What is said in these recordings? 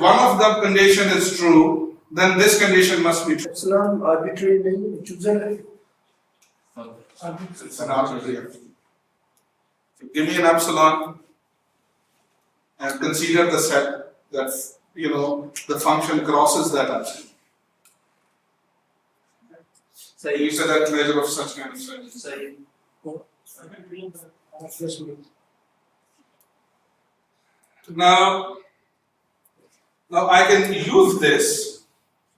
one of the condition is true, then this condition must be true. Epsilon arbitrary नहीं chosen है. It's an arbitrary. So give me an epsilon and consider the set that the function crosses that epsilon. So you said that measure of such kind of set. Now I can use this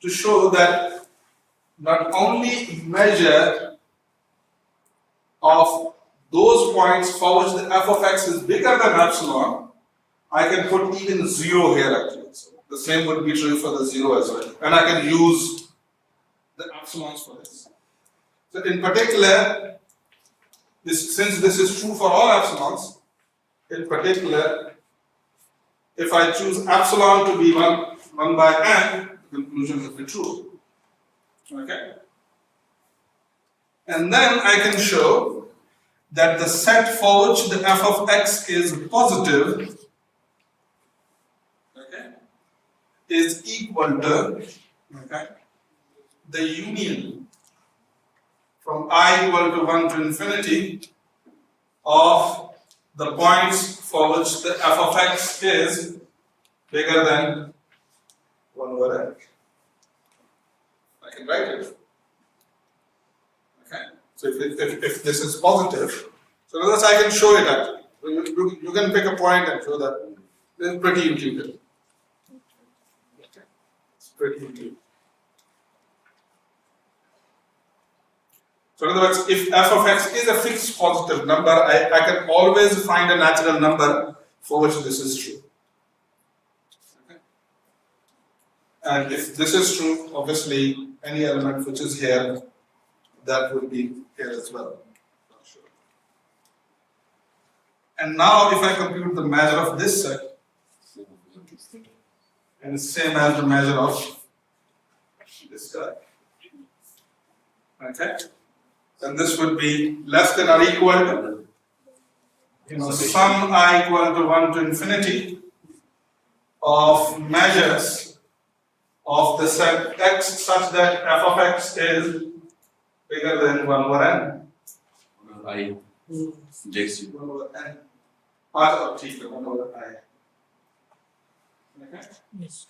to show that not only measure of those points for which the f of x is bigger than epsilon, I can put even 0 here actually. So the same would be true for the 0 as well. And I can use the epsilons for this. So in particular, since this is true for all epsilons, in particular, if I choose epsilon to be 1 by n, the conclusion will be true. Okay? And then I can show that the set for which the f of x is positive, okay, is equal to, okay, the union from I equal to 1 to infinity of the points for which the f of x is bigger than 1 over n. I can write it. Okay. So if this is positive, so in other words, I can show it actually. You can pick a point and show that. It's pretty intuitive. Okay. It's pretty intuitive. So in other words, if f of x is a fixed positive number, I can always find a natural number for which this is true. Okay. And if this is true, obviously any element which is here, that would be here as well. Sure. And now if I compute the measure of this set, and it's same as the measure of this guy. Okay? Then this would be less than or equal to sum I equal to 1 to infinity of measures of the set x such that f of x is bigger than 1 over n. I J 1 over n. Part of theta 1 over I. Okay? Yes.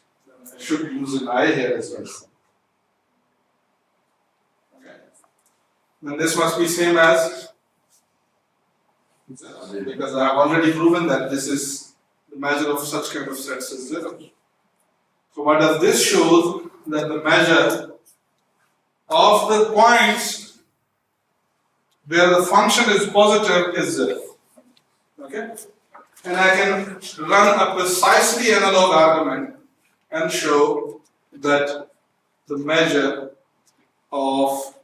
I should use an I here as well. Then this must be same as, because I have already proven that this is the measure of such kind of sets is 0. So what does this show? That the measure of the points where the function is positive is 0. Okay? And I can run a precisely analog argument and show that the measure of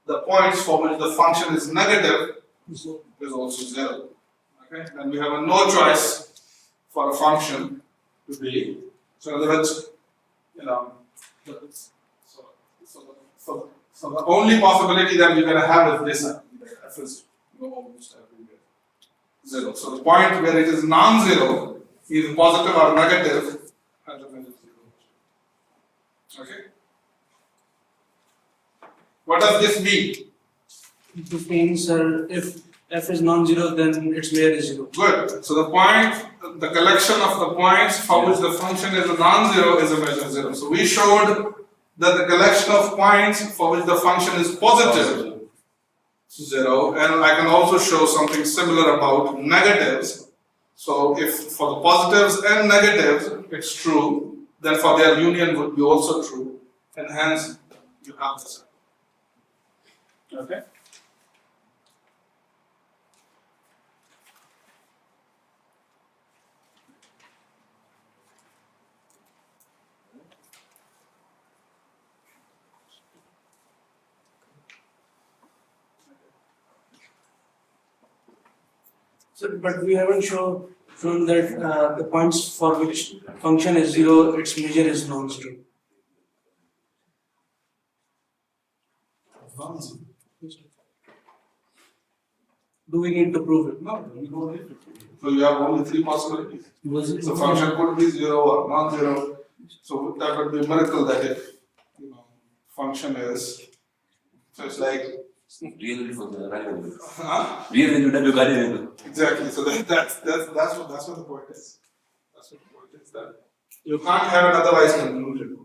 the points for which the function is negative is also 0. Okay? And we have no choice for a function to be. So in other words, so the only possibility that we're going to have is this f is almost everywhere 0. So the point where it is non-zero, either positive or negative, has a value 0. Okay? What does this mean? It means if f is non-zero, then its measure is 0. Good. So the collection of the points for which the function is a non-zero is a measure 0. So we showed that the collection of points for which the function is positive 0, and I can also show something similar about negatives. So if for the positives and negatives it's true, then for their union would be also true, and hence you have this. Okay. So, but we haven't shown that the points for which function is 0, its measure is non-zero. Do we need to prove it? No, we don't need to prove it. So you have only 3 possibilities. Was it? So function could be 0 or non-zero, So that would be a miracle that if function is, so it's like Real for the random. huh? Real value that you got it. Exactly. So that's what the point is. That's what the point is, that you can't have an otherwise conclusion.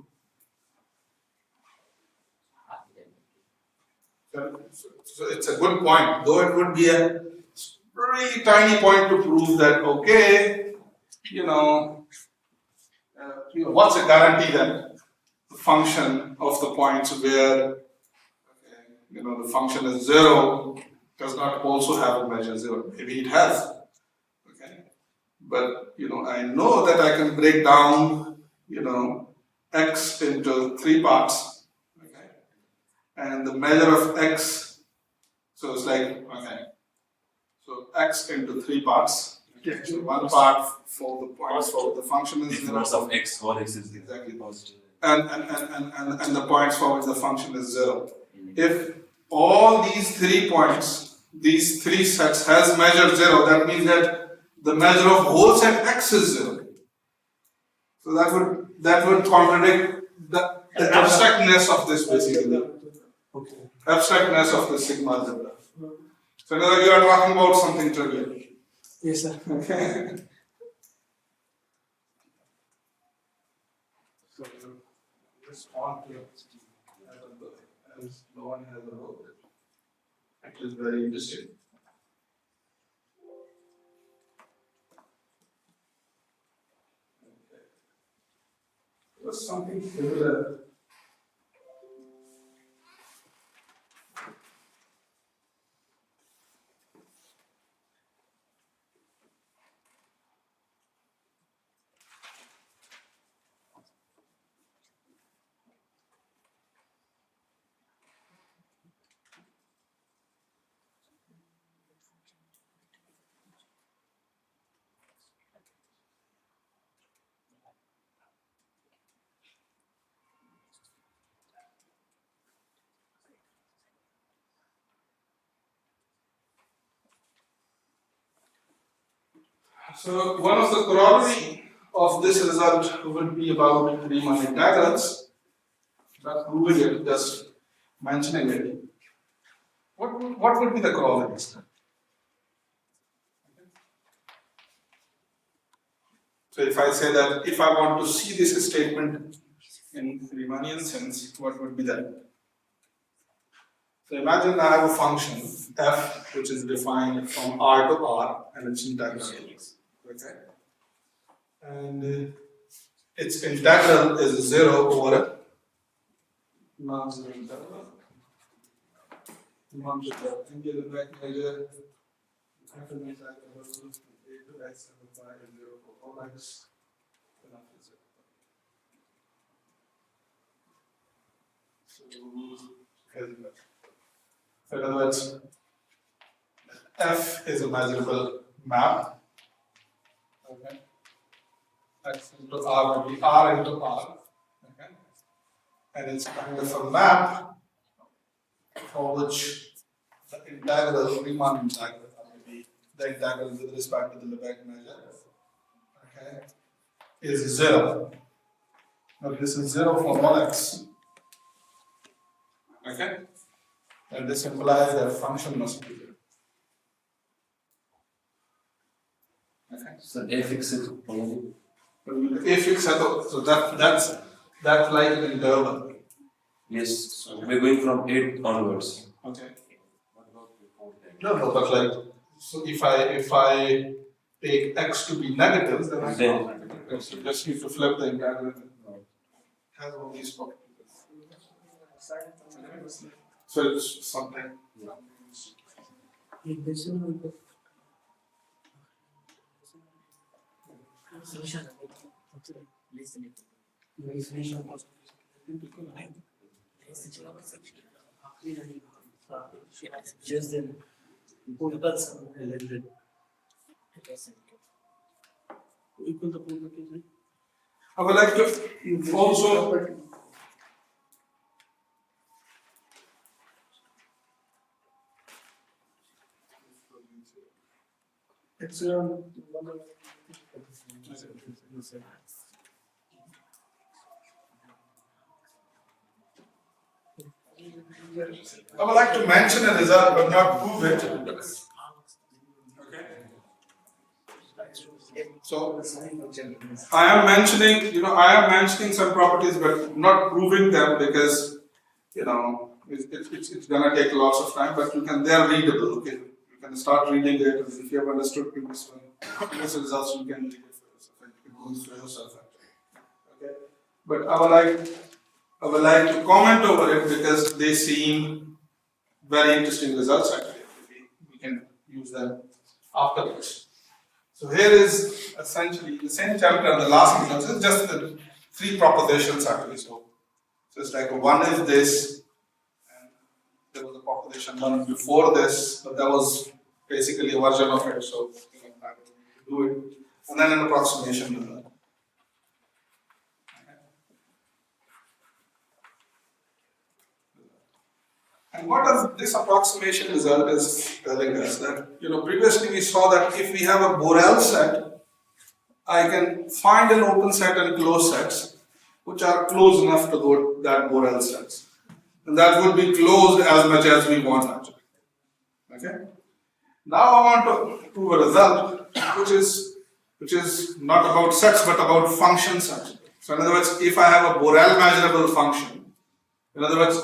So it's a good point, though it would be a really tiny point to prove that okay, what's a guarantee that the function of the points where the function is 0 does not also have a measure 0. Maybe it has. Okay. But I know that I can break down x into 3 parts. Okay. And the measure of x, so it's like so x into 3 parts. Okay. So one part for the points for the function is 0. Of x, all x is Exactly. positive. And the points for which the function is 0. If all these 3 points, these 3 sets has measure 0, that means that the measure of whole set x is 0. So that would contradict the abstractness of this basically. Okay. Abstractness of the sigma-algebra. So now you are talking about something trivial. Yes, sir. Okay. So this font here, as no one has a row, it is very interesting. Okay. It was something similar. So one of the corollary of this result would be about Riemann integrals. Not proving it, just mentioning it. What would be the corollary? So if I say that if I want to see this statement in Riemannian sense, what would be that? So imagine I have a function f which is defined from R to R and its integral. Okay. And its integral is 0 over a non-zero interval. Non-zero integral measure f and integral a to x and y is 0 for all x. So in other words, f is a measurable map. Okay. X into R will be R into R. Okay. And it's kind of a map for which the integral, Riemann integral, will be the integral with respect to the Lebesgue measure. Okay. Is 0. Now this is 0 for all x. Okay. And this implies that function must be 0. Okay. So fx is only. If you settle, so that's like an interval. Yes, so we're going from 8 onwards. Okay. No, but like, so if I take x to be negative, then I Then- not negative. So just need to flip the integral. Has all these properties. So it's something. Just then, I would like to also it's around I would like to mention a result but not prove it. Okay. So I am mentioning some properties but not proving them because it's gonna take lots of time, but they are readable. Okay, you can start reading it, and if you have understood previous results, you can read it for yourself and you can go through yourself actually. Okay, but I would like to comment over it because they seem very interesting results actually. We can use them afterwards. So here is essentially the same chapter and the last results. It's just the three propositions actually. So it's like one is this, and there was a proposition one before this, but that was basically a version of it. So I will do it, and then an approximation to that. And what does this approximation result is telling us that previously we saw that if we have a Borel set, I can find an open set and closed sets which are close enough to that Borel sets, and that would be closed as much as we want actually. Okay. Now I want to prove a result which is not about sets but about functions actually. So in other words, if I have a Borel measurable function, in other words,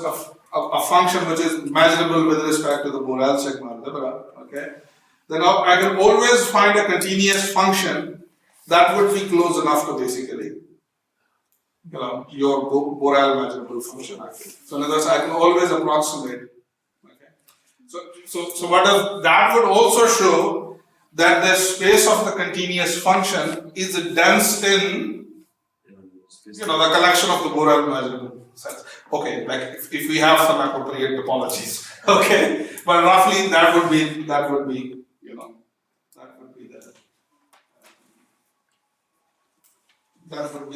a function which is measurable with respect to the Borel sigma-algebra, okay, then I can always find a continuous function that would be close enough to basically your Borel measurable function actually. So in other words, I can always approximate. Okay. So what does that would also show that the space of the continuous function is dense in the collection of the Borel measurable sets. Okay, like if we have some appropriate topologies, okay, but roughly that would be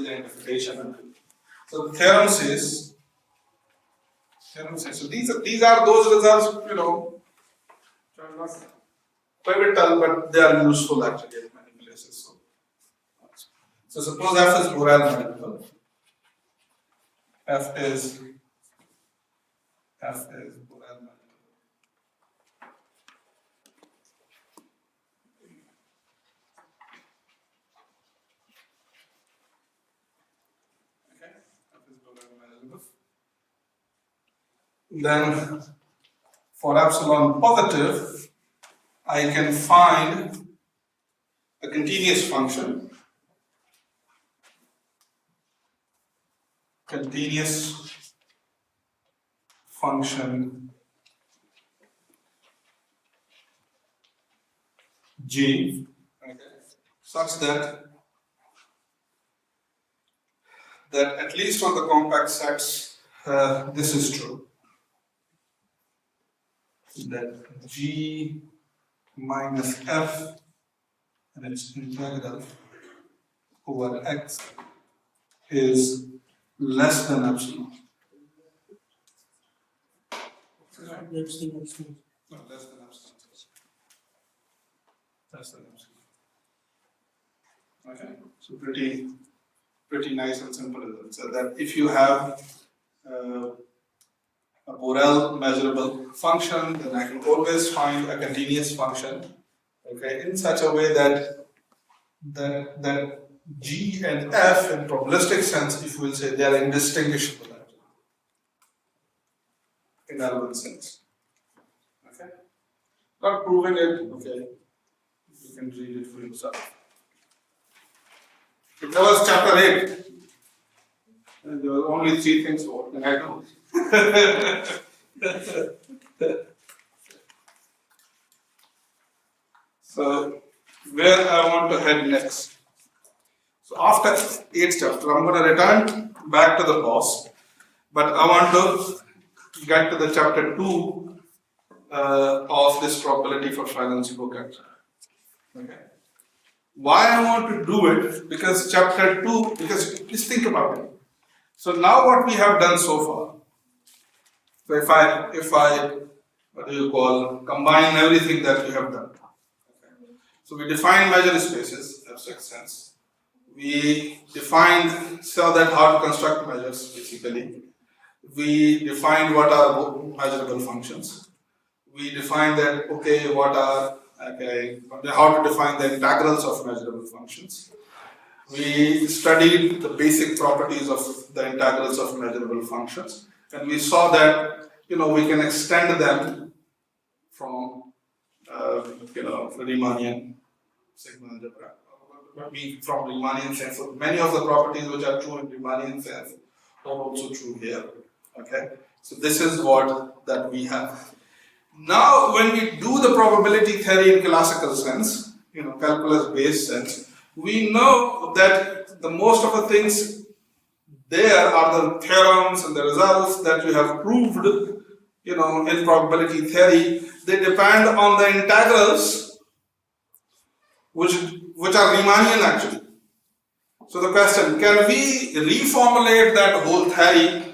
the interpretation. So the theorem says so these are those results which are not pivotal but they are useful actually at many places. So suppose F is Borel measurable. F is Borel measurable. Okay, F is Borel measurable. Then for epsilon positive, I can find a continuous function. G, okay, such that at least on the compact sets this is true, that G minus F and its integral over X is less than epsilon. Less than epsilon. No, less than epsilon. Less than epsilon. Okay, so pretty nice and simple result. So that if you have a Borel measurable function, then I can always find a continuous function, okay, in such a way that G and F in probabilistic sense, if we'll say, they are indistinguishable in relevant sense. Okay? Not proving it, okay. You can read it for yourself. If that was chapter 8, and there were only 3 things working, I know. So, where I want to head next. So, after 8th chapter, I'm going to return back to the boss, but I want to get to the chapter 2 of this probability for finance book. Okay. Why I want to do it? Because chapter 2, because just think about it. So now what we have done so far. So if I what do you call, combine everything that we have done. Okay. So we define measure spaces, abstract sense. We defined, saw that how to construct measures basically. we defined what are measurable functions. We defined that, okay, how to define the integrals of measurable functions. We studied the basic properties of the integrals of measurable functions, and we saw that, we can extend them from, Riemannian sigma-algebra. From Riemannian sense, so many of the properties which are true in Riemannian sense are also true here. Okay, so this is what that we have. Now, when we do the probability theory in classical sense, calculus-based sense, we know that the most of the things there are the theorems and the results that we have proved, in probability theory. They depend on the integrals, which are Riemannian actually. So the question: can we reformulate that whole theory,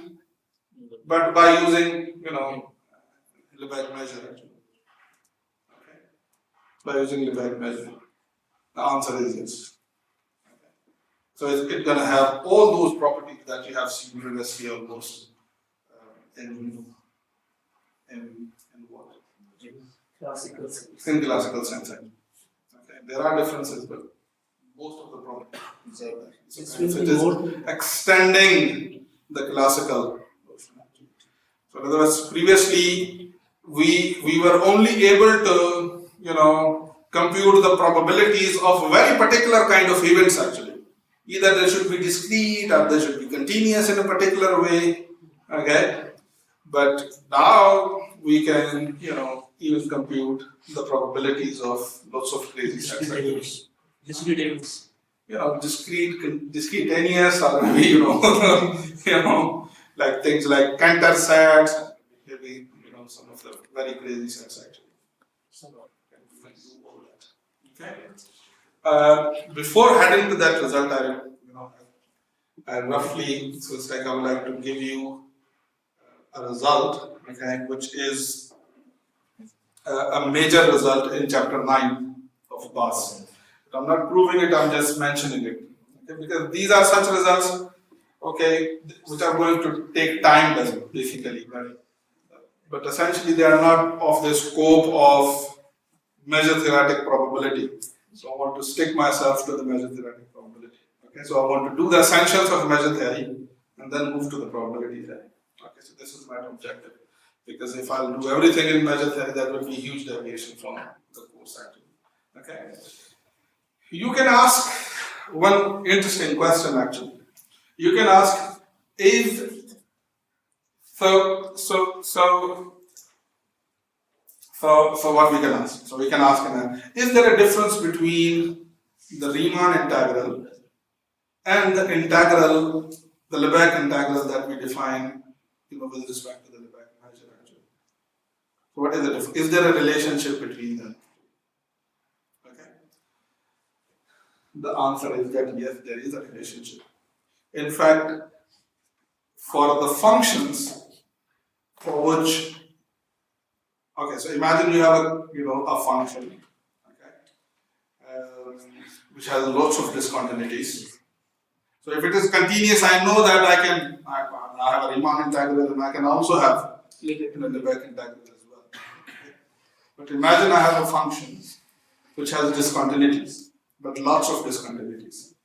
but by using, Lebesgue measure actually? Okay. By using Lebesgue measure. The answer is yes. Okay. So it's going to have all those properties that you have seen previously almost in what? Classical sense. In classical sense. Okay. There are differences, but most of the properties are there. So if it is extending the classical notion. So in other words, previously we were only able to, compute the probabilities of very particular kind of events actually. Either they should be discrete or they should be continuous in a particular way. Okay. But now we can, even compute the probabilities of lots of crazy sets. Discrete events. Discretaneous, or maybe, like things like Cantor sets, maybe, some of the very crazy sets actually. Okay. Before heading to that result, I roughly, so it's like I would like to give you a result, okay, which is a major result in chapter 9 of BAS. I'm not proving it, I'm just mentioning it. Okay, because these are such results, okay, which are going to take time, basically, right? But essentially, they are not of the scope of measure theoretic probability. So I want to stick myself to the measure theoretic probability. Okay, so I want to do the essentials of measure theory and then move to the probability theory. Okay, so this is my objective. Because if I'll do everything in measure theory, that will be a huge deviation from the course actually. Okay. You can ask one interesting question actually. You can ask, so what we can ask? So we can ask, is there a difference between the Riemann integral and the integral, the Lebesgue integral that we define, with respect to the Lebesgue measure actually? So what is the difference? Is there a relationship between them? Okay. The answer is that yes, there is a relationship. In fact, for the functions for which, okay, so imagine you have a function, okay, which has lots of discontinuities. So if it is continuous, I know that I have a Riemann integral and I can also have the Lebesgue integral as well. Okay. But imagine I have a function which has discontinuities, but lots of discontinuities.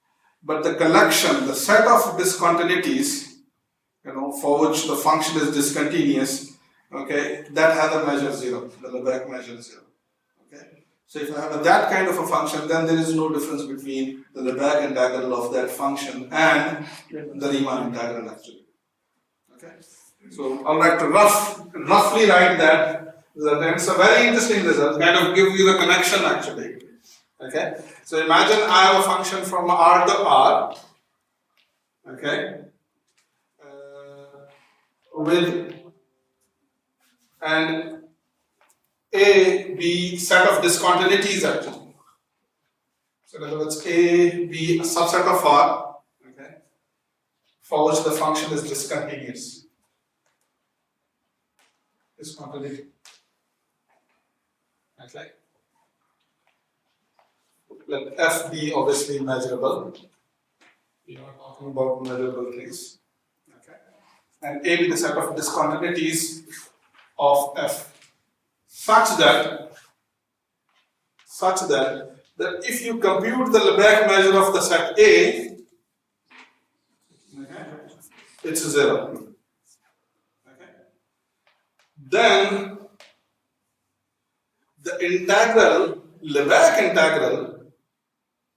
But the collection, the set of discontinuities, for which the function is discontinuous, okay, that has a measure 0, the Lebesgue measure 0. Okay. So if I have that kind of a function, then there is no difference between the Lebesgue integral of that function and the Riemann integral actually. Okay. So I'd like to roughly write that it's a very interesting result, kind of give you the connection actually. Okay. So imagine I have a function from R to R. Okay. With an A, B set of discontinuities actually. So in other words, A, B, a subset of R, okay, for which the function is discontinuous. Discontinuity. Okay. Let F be obviously measurable. We are talking about measurable things. Okay. and A be the set of discontinuities of F, such that that if you compute the Lebesgue measure of the set A, okay, it's 0. Okay. Then the integral, Lebesgue integral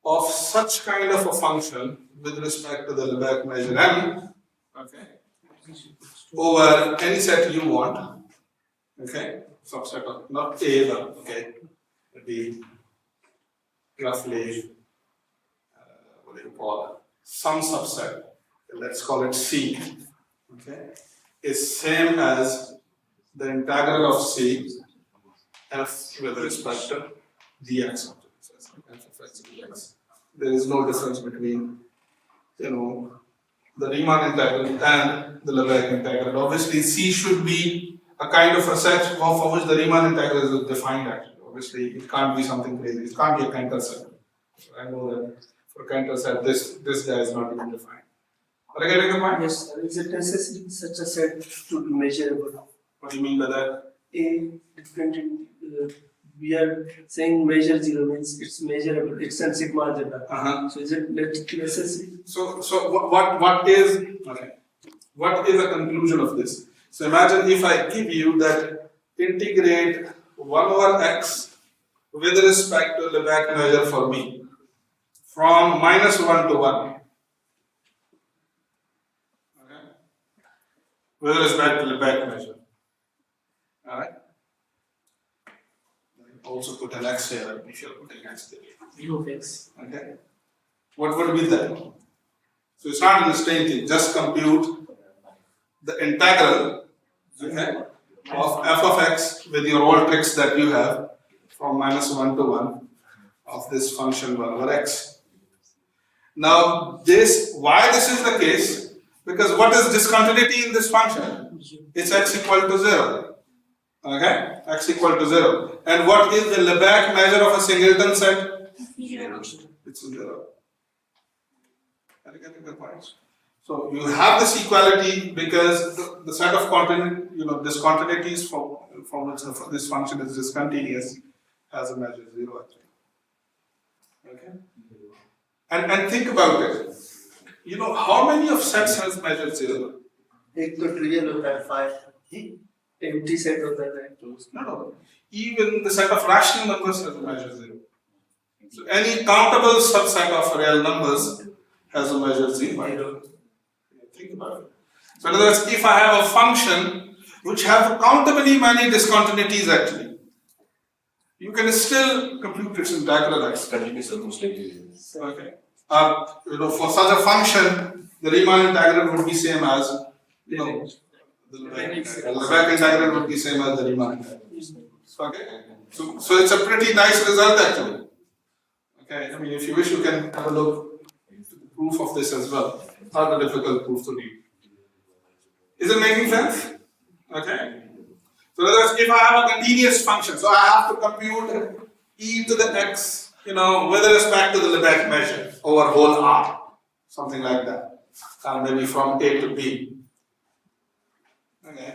of such kind of a function with respect to the Lebesgue measure M, okay, over any set you want, okay, subset of not A but okay, be roughly what do you call it? Some subset, let's call it C, okay, is same as the integral of C f with respect to dx of f of x dx. There is no difference between, the Riemann integral and the Lebesgue integral. Obviously, C should be a kind of a set for which the Riemann integral is defined actually. Obviously, it can't be something crazy. It can't be a Cantor set. I know that for Cantor set, this guy is not even defined. Are you getting the point? Yes, is it necessary such a set to be measurable? What do you mean by that? A different, we are saying measure 0 means it's measurable, it's a sigma-algebra. So is it necessary? So what is the conclusion of this? So imagine if I give you that integrate 1 over x with respect to Lebesgue measure for B from -1 to 1. Okay? With respect to Lebesgue measure. Alright? Also put an x here, if you're putting x there. U of x. Okay? What would be that? So it's not in the same thing, just compute the integral, okay, of f of x with your old tricks that you have from -1 to 1 of this function 1 over x. Now why this is the case? Because what is discontinuity in this function? It's x equal to 0. Okay? X equal to 0. And what is the Lebesgue measure of a singleton set? 0. It's 0. Are you getting the point? So you have this equality because the set of discontinuities from which this function is discontinuous has a measure 0 actually. Okay? And think about it. How many of sets has measure 0? एक तो trivial होता है 5, empty set होता है 2. No. Even the set of rational numbers has a measure 0. So any countable subset of real numbers has a measure 0. Think about it. So in other words, if I have a function which has countably many discontinuities actually, you can still compute its integral actually. Continuous circumstances. Okay. For such a function, the Riemann integral would be same as the Lebesgue integral would be same as the Riemann integral. Okay. So it's a pretty nice result actually. Okay. I mean, if you wish, you can have a look at the proof of this as well. Not a difficult proof to read. Is it making sense? Okay. So in other words, if I have a continuous function, so I have to compute e to the x, with respect to the Lebesgue measure over whole R, something like that, maybe from A to B. Okay.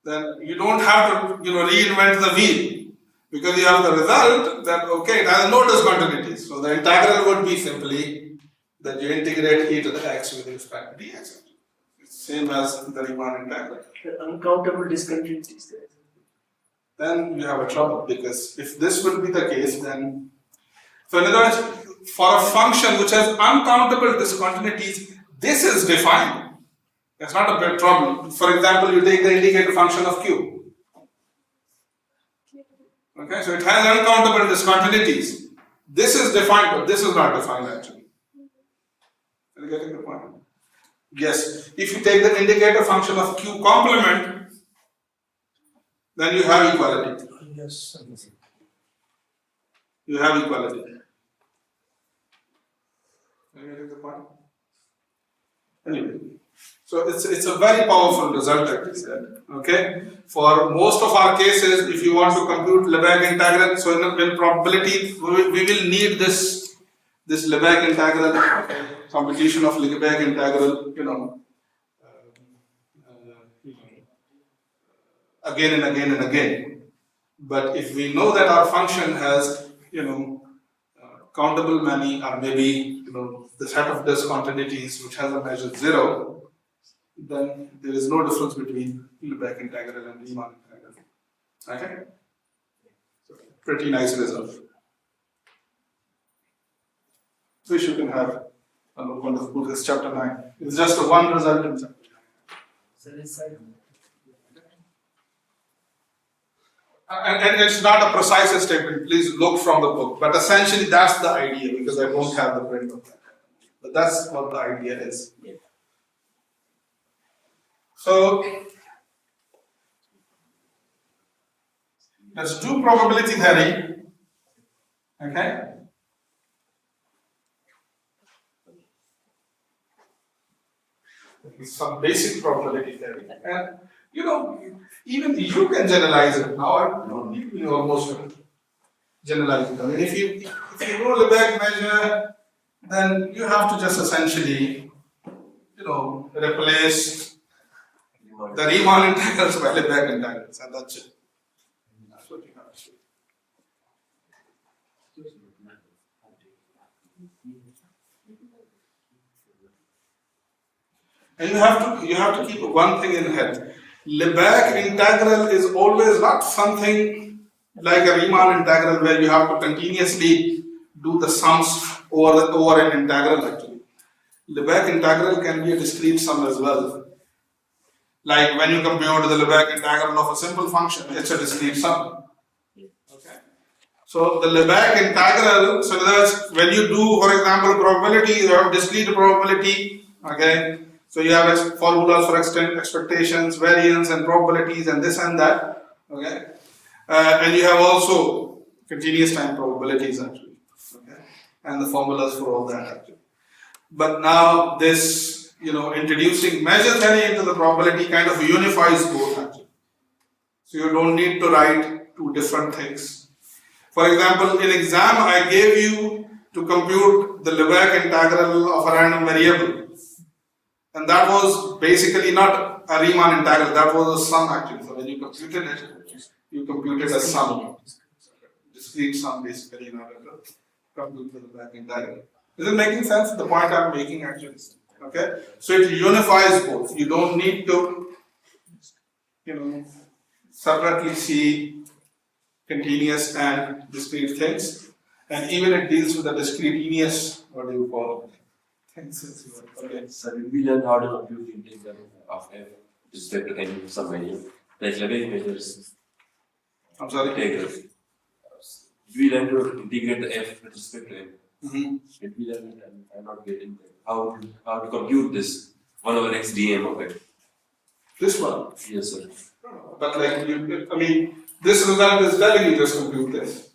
Then you don't have to, reinvent the wheel because you have the result that okay, it has no discontinuities. So the integral would be simply that you integrate e to the x with respect to dx. It's same as the Riemann integral. Uncountable discontinuities. Then you have a trouble because if this would be the case, then so in other words, for a function which has uncountable discontinuities, this is defined. That's not a big problem. For example, you take the indicator function of q. Okay, so it has uncountable discontinuities. This is defined, but this is not defined actually. Are you getting the point? Yes. If you take the indicator function of q complement, then you have equality. Yes. You have equality. Are you getting the point? Anyway, so it's a very powerful result that is there. Okay, for most of our cases, if you want to compute Lebesgue integral, so in probability we will need this Lebesgue integral, computation of Lebesgue integral, again and again and again. But if we know that our function has, countable many, or maybe, the set of discontinuities which has a measure 0, then there is no difference between Lebesgue integral and Riemann integral. Okay? So, pretty nice result. Wish you can have a look on this chapter 9. It's just a one result in chapter 9. And it's not a precise statement, please look from the book. But essentially, that's the idea, because I don't have the print of that. But that's what the idea is. So, let's do probability theory. Okay? Some basic probability theory. And even you can generalize it. Now I don't need to almost generalize it. I mean, if you know Lebesgue measure, then you have to just essentially, replace the Riemann integrals by Lebesgue integrals, and that's it. That's what you have to do. And you have to keep one thing in head. Lebesgue integral is always not something like a Riemann integral where you have to continuously do the sums over an integral actually. Lebesgue integral can be a discrete sum as well. Like when you compute the Lebesgue integral of a simple function, it's a discrete sum. Okay. So the Lebesgue integral, so that's when you do, for example, probability, you have discrete probability. Okay. So you have formulas for expectations, variance, and probabilities, and this and that. Okay, and you have also continuous time probabilities actually. Okay, and the formulas for all that actually. But now this, introducing measure theory into the probability kind of unifies both actually. So you don't need to write two different things. For example, in exam I gave you to compute the Lebesgue integral of a random variable. And that was basically not a Riemann integral, that was a sum actually. So when you computed it, you computed a sum, discrete sum basically in order to compute the Lebesgue integral. Is it making sense? The point I'm making actually. Okay? So it unifies both. You don't need to, separately see continuous and discrete things. And even it deals with the discreteous, what do you call it? Okay. So we learn how to compute the integral of f with respect to any some value. Like Lebesgue measures. I'm sorry. Integral. We learn to integrate the f with respect to m. If we learn it, and I'm not getting that. How to compute this 1 over x dm of it. This one? Yes, sir. But this result is telling you just compute this.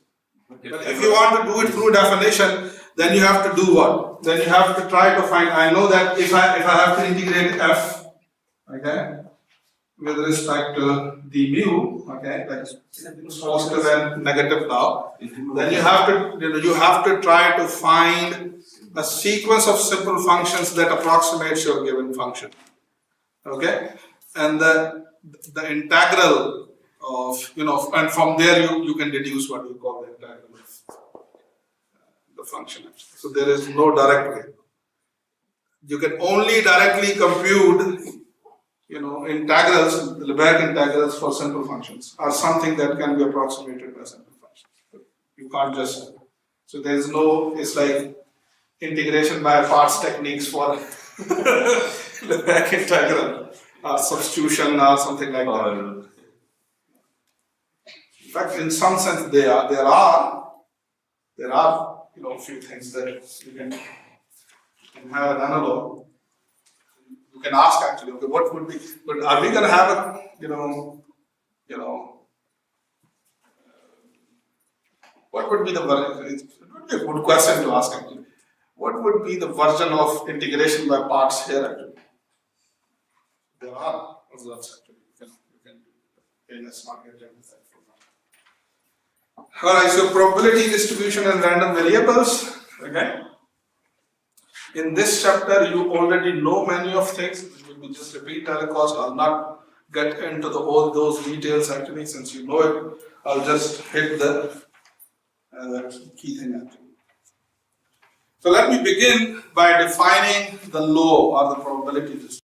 But if you want to do it through definition, then you have to do what? Then you have to try to find, I know that if I have to integrate f, okay, with respect to the mu, okay, like it's positive and negative now, then you have to try to find a sequence of simple functions that approximates your given function. Okay? And the integral of, and from there you can deduce what you call the integral of the function. So there is no direct way. You can only directly compute, integrals, the Lebesgue integrals for simple functions are something that can be approximated by simple functions. You can't just, so there is no, it's like integration by parts techniques for Lebesgue integral or substitution or something like that. In fact, in some sense, there are a few things that you can have an analog. You can ask actually, okay, what would be? But are we going to have a what would be the version? It would be a good question to ask actually. What would be the version of integration by parts here actually? There are results actually. You can let's not get into that. Alright, so probability distribution and random variables. Okay. In this chapter, you already know many of things. We will just repeat telecast. I'll not get into all those details actually, since you know it. I'll just hit the key thing actually. So let me begin by defining the law or the probability distribution.